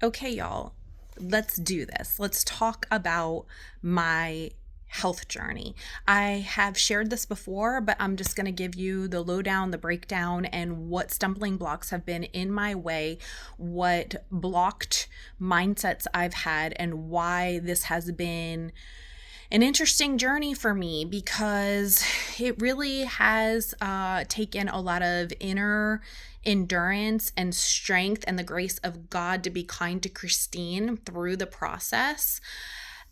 Okay, y'all, let's do this. Let's talk about my health journey. I have shared this before, but I'm just going to give you the lowdown, the breakdown, and what stumbling blocks have been in my way, what blocked mindsets I've had, and why this has been an interesting journey for me because it really has taken a lot of inner endurance and strength and the grace of God to be kind to Christine through the process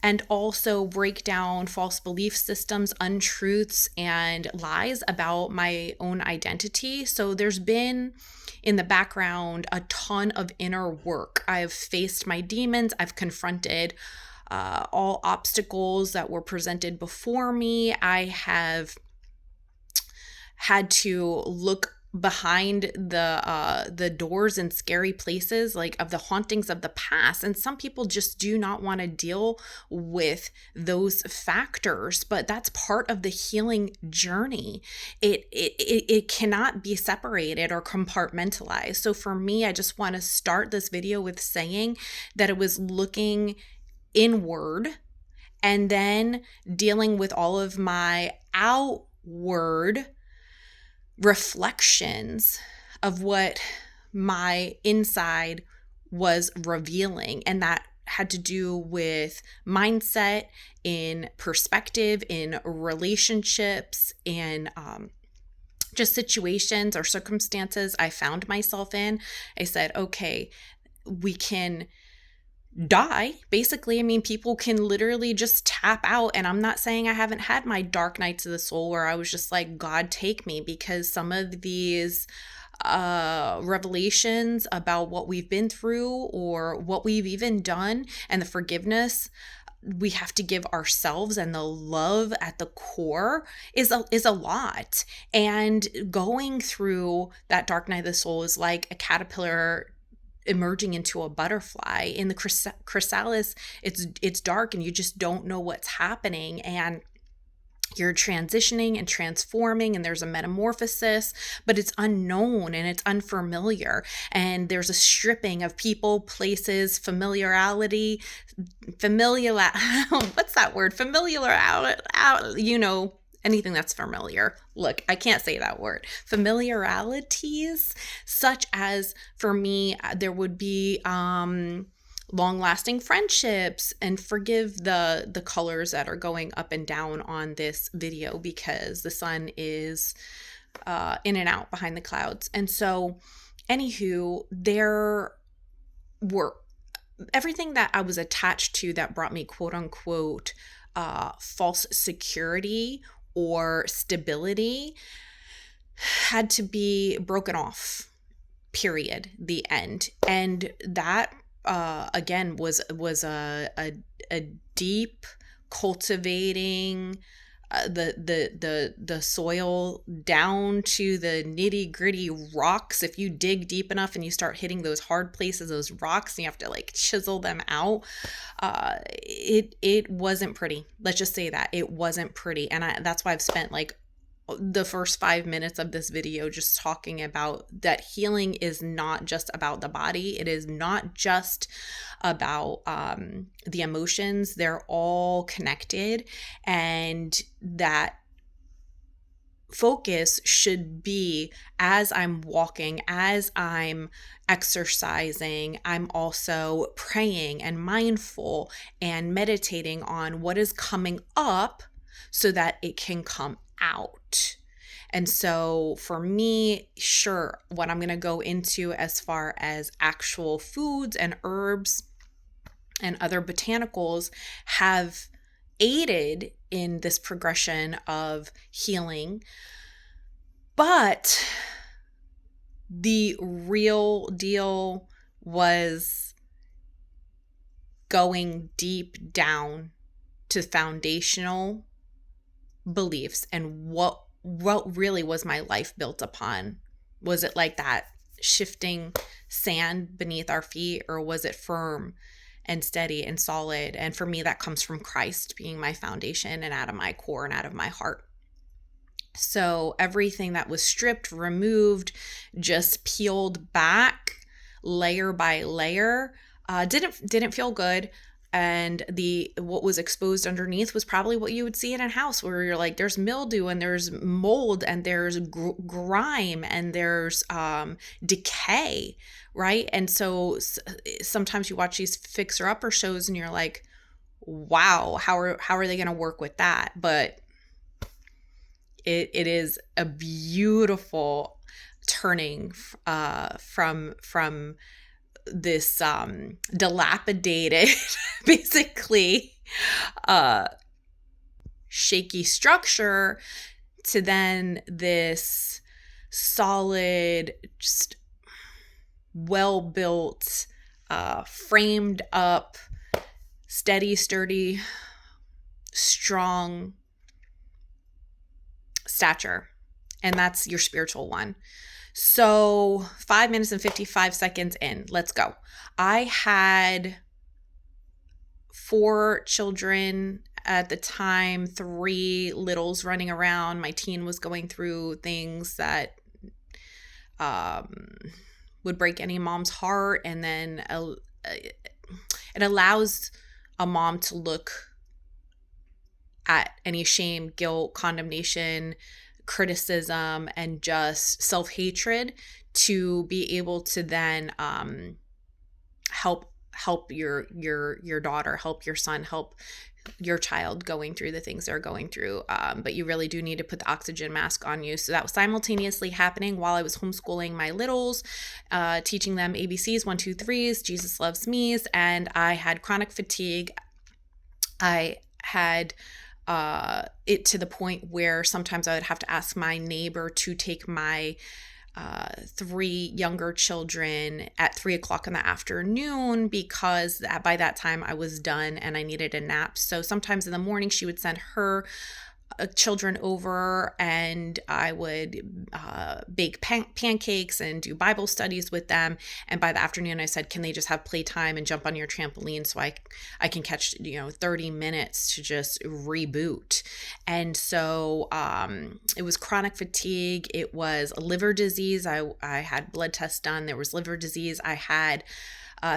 and also break down false belief systems, untruths, and lies about my own identity. So there's been in the background a ton of inner work. I've faced my demons, I've confronted all obstacles that were presented before me. I have had to look behind the doors and scary places like of the hauntings of the past, and some people just do not want to deal with those factors, but that's part of the healing journey. It cannot be separated or compartmentalized. So for me, I just want to start this video with saying that it was looking inward and then dealing with all of my outward reflections of what my inside was revealing. And that had to do with mindset, in perspective, in relationships, in just situations or circumstances I found myself in. I said, okay, we can die basically. I mean, people can literally just tap out, and I'm not saying I haven't had my dark nights of the soul where I was just like, God, take me, because some of these revelations about what we've been through or what we've even done and the forgiveness we have to give ourselves and the love at the core is a lot. And going through that dark night of the soul is like a caterpillar emerging into a butterfly. In the chrysalis, it's dark and you just don't know what's happening, and you're transitioning and transforming, and there's a metamorphosis, but it's unknown and it's unfamiliar, and there's a stripping of people, places, familiar what's that word, anything that's familiar. Look, I can't say that word. Familiarities, such as for me, there would be long-lasting friendships, and forgive the colors that are going up and down on this video because the sun is in and out behind the clouds. And so, anywho, there were everything that I was attached to that brought me quote unquote false security or stability had to be broken off, period, the end. And that again was a deep cultivating the soil down to the nitty gritty rocks. If you dig deep enough and you start hitting those hard places, those rocks, and you have to like chisel them out, it wasn't pretty. Let's just say that it wasn't pretty. And that's why I've spent like the first 5 minutes of this video just talking about that healing is not just about the body. It is not just about the emotions. They're all connected, and that focus should be, as I'm walking, as I'm exercising, I'm also praying and mindful and meditating on what is coming up so that it can come out. And so for me, sure, what I'm going to go into as far as actual foods and herbs and other botanicals have aided in this progression of healing. But the real deal was going deep down to foundational beliefs and what really was my life built upon. Was it like that shifting sand beneath our feet, or was it firm and steady and solid? And for me, that comes from Christ being my foundation and out of my core and out of my heart. So everything that was stripped, removed, just peeled back layer by layer, Didn't feel good. And the what was exposed underneath was probably what you would see in a house, where you're like, there's mildew and there's mold and there's grime and there's decay, right? And so sometimes you watch these fixer upper shows and you're like, wow, how are they going to work with that? But it is a beautiful turning from this dilapidated basically uh shaky structure to then this solid, just well built, framed up, steady, sturdy, strong stature. And that's your spiritual one. So 5 minutes and 55 seconds in, let's go. I had 4 children at the time, 3 littles running around. My teen was going through things that would break any mom's heart. And then it allows a mom to look at any shame, guilt, condemnation, criticism, and just self-hatred to be able to then help your daughter, help your son, help your child going through the things they're going through. But you really do need to put the oxygen mask on you. So that was simultaneously happening while I was homeschooling my littles, teaching them ABCs, 1, 2, 3s, Jesus loves me's, and I had chronic fatigue. I had it to the point where sometimes I would have to ask my neighbor to take my 3 younger children at 3:00 in the afternoon, because by that time I was done and I needed a nap. So sometimes in the morning she would send her children over, and I would bake pancakes and do Bible studies with them. And by the afternoon I said, can they just have playtime and jump on your trampoline so I can catch 30 minutes to just reboot. And so it was chronic fatigue, it was liver disease. I had blood tests done, there was liver disease. I had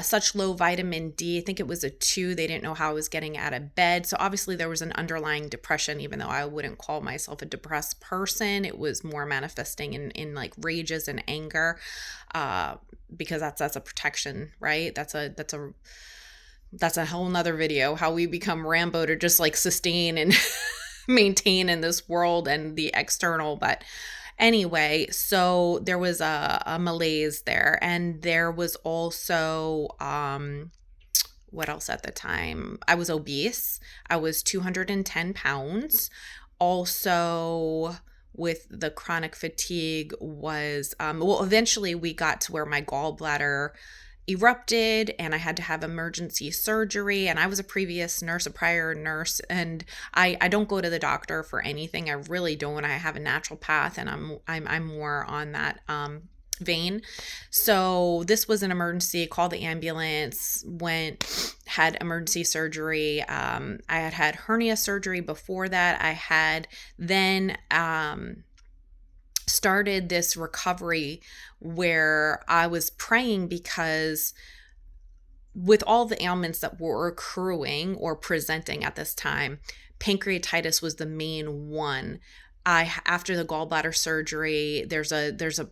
such low vitamin D. I think it was a 2. They didn't know how I was getting out of bed. So obviously there was an underlying depression, even though I wouldn't call myself a depressed person. It was more manifesting in like rages and anger, because that's a protection, right? That's a whole nother video, how we become Rambo to just like sustain and maintain in this world and the external. But anyway, so there was a malaise there, and there was also what else at the time? I was obese. I was 210 pounds. Also, with the chronic fatigue was eventually we got to where my gallbladder erupted and I had to have emergency surgery. And I was a prior nurse, and I don't go to the doctor for anything. I really don't. I have a natural path, and I'm more on that vein. So this was an emergency, called the ambulance, had emergency surgery. I had hernia surgery before that. I had then started this recovery where I was praying, because with all the ailments that were accruing or presenting at this time, pancreatitis was the main one. After the gallbladder surgery, there's a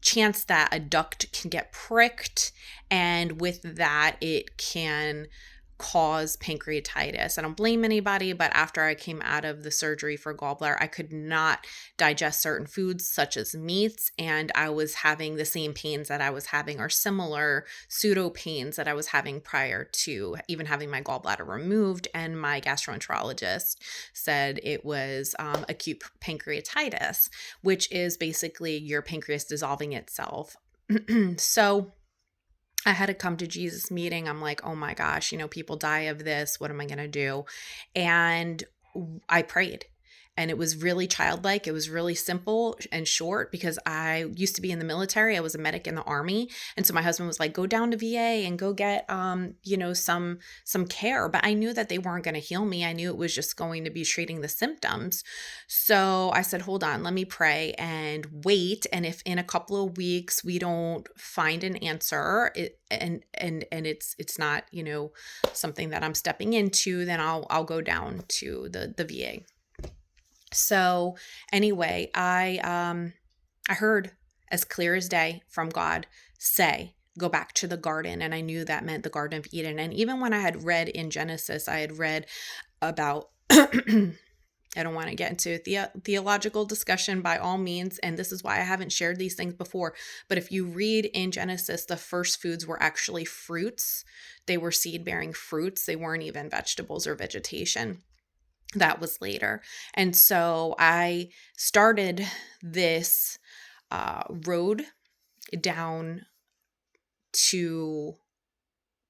chance that a duct can get pricked, and with that it can cause pancreatitis. I don't blame anybody, but after I came out of the surgery for gallbladder, I could not digest certain foods such as meats, and I was having the same pains that I was having, or similar pseudo pains that I was having prior to even having my gallbladder removed. And my gastroenterologist said it was acute pancreatitis, which is basically your pancreas dissolving itself. So I had a come to Jesus meeting. I'm like, oh my gosh, people die of this. What am I going to do? And I prayed. and it was really childlike. It was really simple and short because I used to be in the military. I was a medic in the army. And so my husband was like, go down to VA and go get, some care. But I knew that they weren't going to heal me. I knew it was just going to be treating the symptoms. So I said, hold on, let me pray and wait. And if in a couple of weeks we don't find an answer, and it's not, something that I'm stepping into, then I'll go down to the VA. So anyway, I heard as clear as day from God say, go back to the garden. And I knew that meant the Garden of Eden. And even when I had read in Genesis, I had read about I don't want to get into theological discussion by all means, and this is why I haven't shared these things before. But if you read in Genesis, the first foods were actually fruits. They were seed-bearing fruits. They weren't even vegetables or vegetation. That was later. And so I started this road down to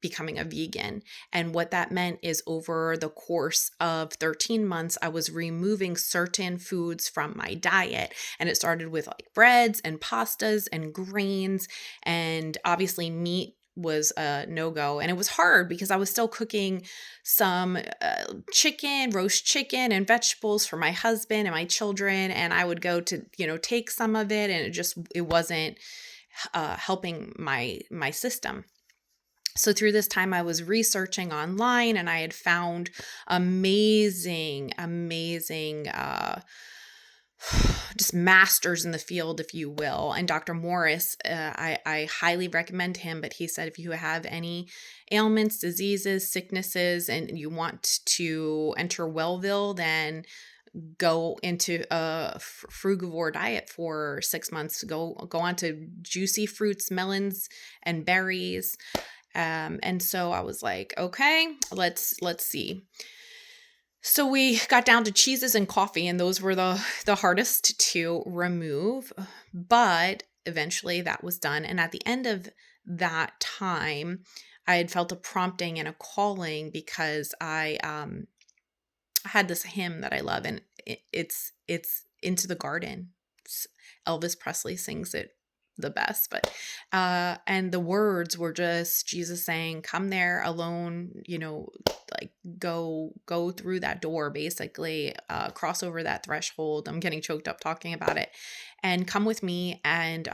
becoming a vegan. And what that meant is over the course of 13 months, I was removing certain foods from my diet. And it started with like breads and pastas and grains. And obviously meat was a no-go. And it was hard because I was still cooking some roast chicken and vegetables for my husband and my children. And I would go to, take some of it, and it wasn't helping my system. So through this time, I was researching online, and I had found amazing, just masters in the field, if you will. And Dr. Morris, I highly recommend him, but he said, if you have any ailments, diseases, sicknesses, and you want to enter Wellville, then go into a frugivore diet for 6 months. Go on to juicy fruits, melons, and berries. And so I was like, okay, let's see. So we got down to cheeses and coffee, and those were the hardest to remove, but eventually that was done. And at the end of that time, I had felt a prompting and a calling because I had this hymn that I love, and it's Into the Garden. Elvis Presley sings it the best, but and the words were just Jesus saying, come there alone, like go through that door, basically, cross over that threshold. I'm getting choked up talking about it, and come with me, and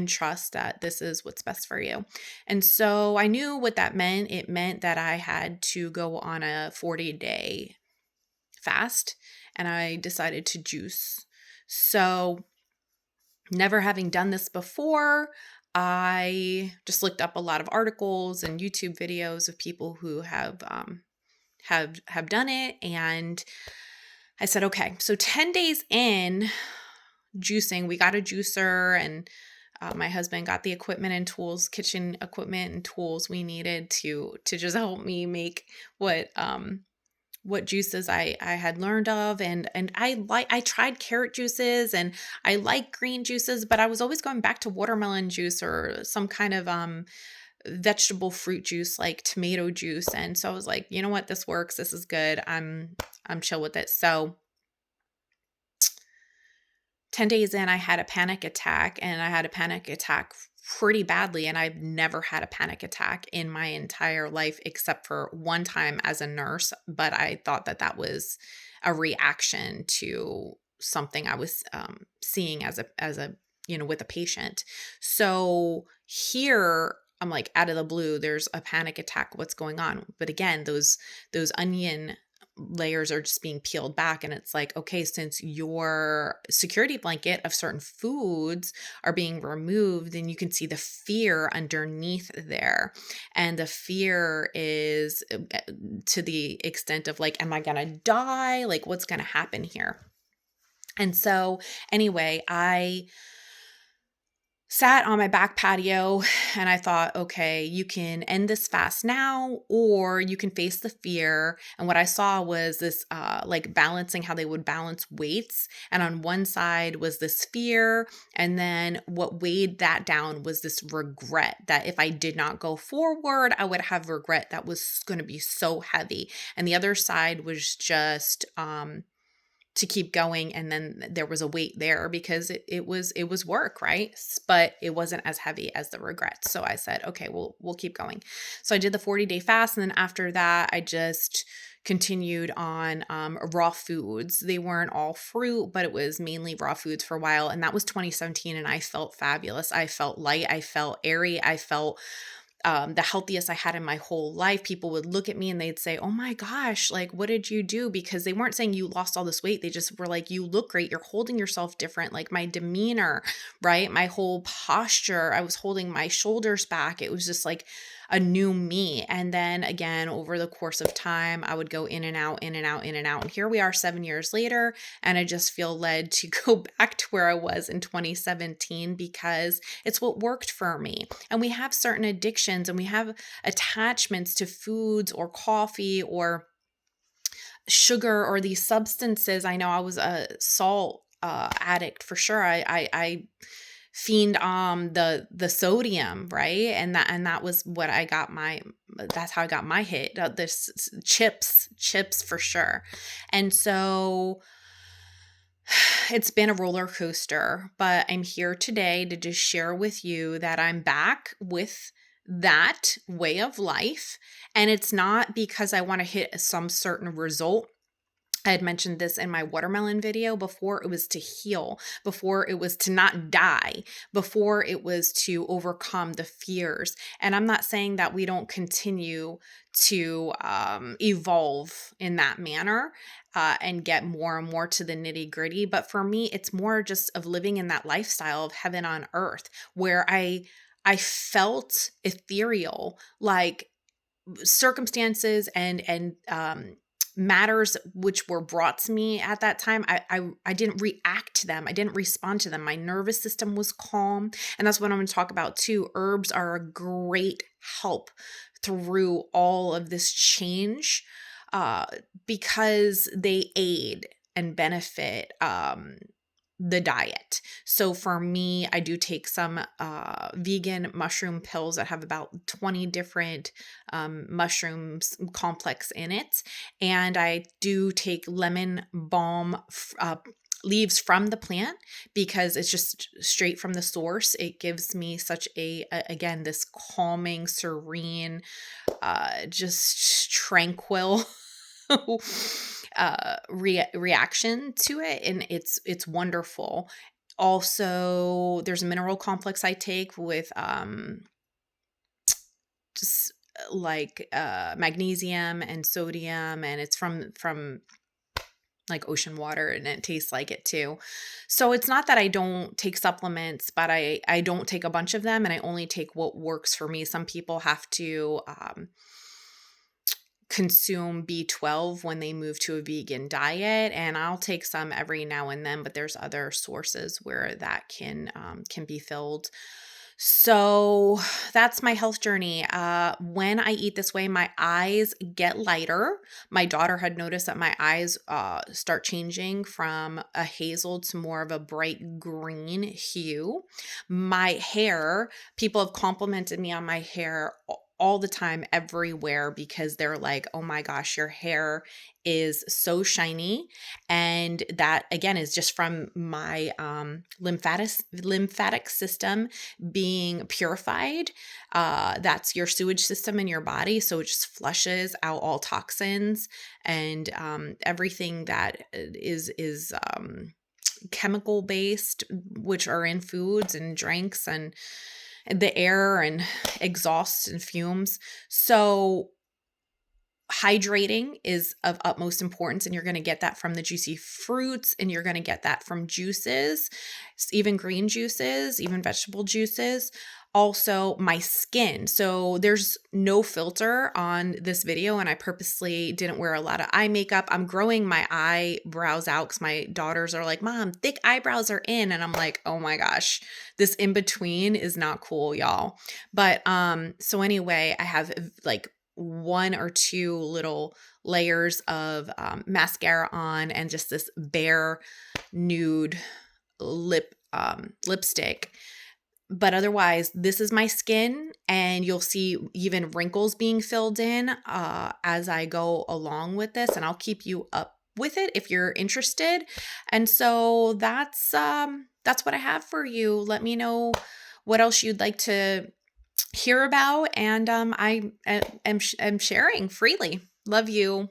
trust that this is what's best for you. And so I knew what that meant. It meant that I had to go on a 40-day fast, and I decided to juice. So never having done this before, I just looked up a lot of articles and YouTube videos of people who have done it, and I said, okay, so 10 days in juicing, we got a juicer, and my husband got the equipment and tools, kitchen equipment and tools we needed to just help me make what juices I had learned of. And I tried carrot juices, and I like green juices, but I was always going back to watermelon juice or some kind of vegetable fruit juice like tomato juice. And so I was like, you know what, this works. This is good. I'm chill with it. So 10 days in, I had a panic attack, and I had a panic attack pretty badly. And I've never had a panic attack in my entire life, except for one time as a nurse. But I thought that was a reaction to something I was seeing as a with a patient. So here I'm like, out of the blue, there's a panic attack. What's going on? But again, those onion layers are just being peeled back, and it's like, okay, since your security blanket of certain foods are being removed, then you can see the fear underneath there. And the fear is to the extent of like, am I gonna die? Like, what's gonna happen here? And so anyway, I sat on my back patio, and I thought, okay, you can end this fast now, or you can face the fear. And what I saw was this like balancing, how they would balance weights. And on one side was this fear. And then what weighed that down was this regret that if I did not go forward, I would have regret that was going to be so heavy. And the other side was just to keep going. And then there was a weight there because it was work, right? But it wasn't as heavy as the regrets. So I said, okay, we'll keep going. So I did the 40-day fast. And then after that, I just continued on raw foods. They weren't all fruit, but it was mainly raw foods for a while. And that was 2017. And I felt fabulous. I felt light. I felt airy. I felt the healthiest I had in my whole life. People would look at me and they'd say, oh my gosh, like, what did you do? Because they weren't saying you lost all this weight. They just were like, you look great. You're holding yourself different. Like my demeanor, right? My whole posture, I was holding my shoulders back. It was just like a new me. And then again, over the course of time, I would go in and out, in and out, in and out. And here we are 7 years later. And I just feel led to go back to where I was in 2017 because it's what worked for me. And we have certain addictions and we have attachments to foods or coffee or sugar or these substances. I know I was a salt addict for sure. I fiend the sodium, right? And that was what I got that's how I got my hit. This chips for sure. And so it's been a roller coaster, but I'm here today to just share with you that I'm back with that way of life. And it's not because I want to hit some certain result. I had mentioned this in my watermelon video. Before, it was to heal, before it was to not die, before it was to overcome the fears. And I'm not saying that we don't continue to evolve in that manner and get more and more to the nitty gritty. But for me, it's more just of living in that lifestyle of heaven on earth where I felt ethereal, like circumstances and matters which were brought to me at that time, I didn't react to them. I didn't respond to them. My nervous system was calm. And that's what I'm going to talk about too. Herbs are a great help through all of this change because they aid and benefit the diet. So for me, I do take some vegan mushroom pills that have about 20 different mushrooms complex in it. And I do take lemon balm leaves from the plant because it's just straight from the source. It gives me such again, this calming, serene, just tranquil reaction to it, and it's wonderful. Also, there's a mineral complex I take with just like magnesium and sodium, and it's from like ocean water, and it tastes like it too. So it's not that I don't take supplements, but I don't take a bunch of them, and I only take what works for me. Some people have to consume B12 when they move to a vegan diet, and I'll take some every now and then, but there's other sources where that can be filled. So that's my health journey. When I eat this way, my eyes get lighter. My daughter had noticed that my eyes start changing from a hazel to more of a bright green hue. My hair, people have complimented me on my hair all the time, everywhere, because they're like, oh my gosh, your hair is so shiny. And that again is just from my lymphatic system being purified. That's your sewage system in your body. So it just flushes out all toxins and everything that is chemical based, which are in foods and drinks and the air and exhaust and fumes. So hydrating is of utmost importance, and you're going to get that from the juicy fruits, and you're going to get that from juices, even green juices, even vegetable juices. Also, my skin. So there's no filter on this video, and I purposely didn't wear a lot of eye makeup. I'm growing my eyebrows out because my daughters are like, Mom, thick eyebrows are in. And I'm like, oh my gosh, this in between is not cool, y'all. But so anyway, I have like 1 or 2 little layers of mascara on and just this bare nude lipstick. But otherwise, this is my skin, and you'll see even wrinkles being filled in as I go along with this, and I'll keep you with it if you're interested. And so that's what I have for you. Let me know what else you'd like to hear about, and am sharing freely. Love you.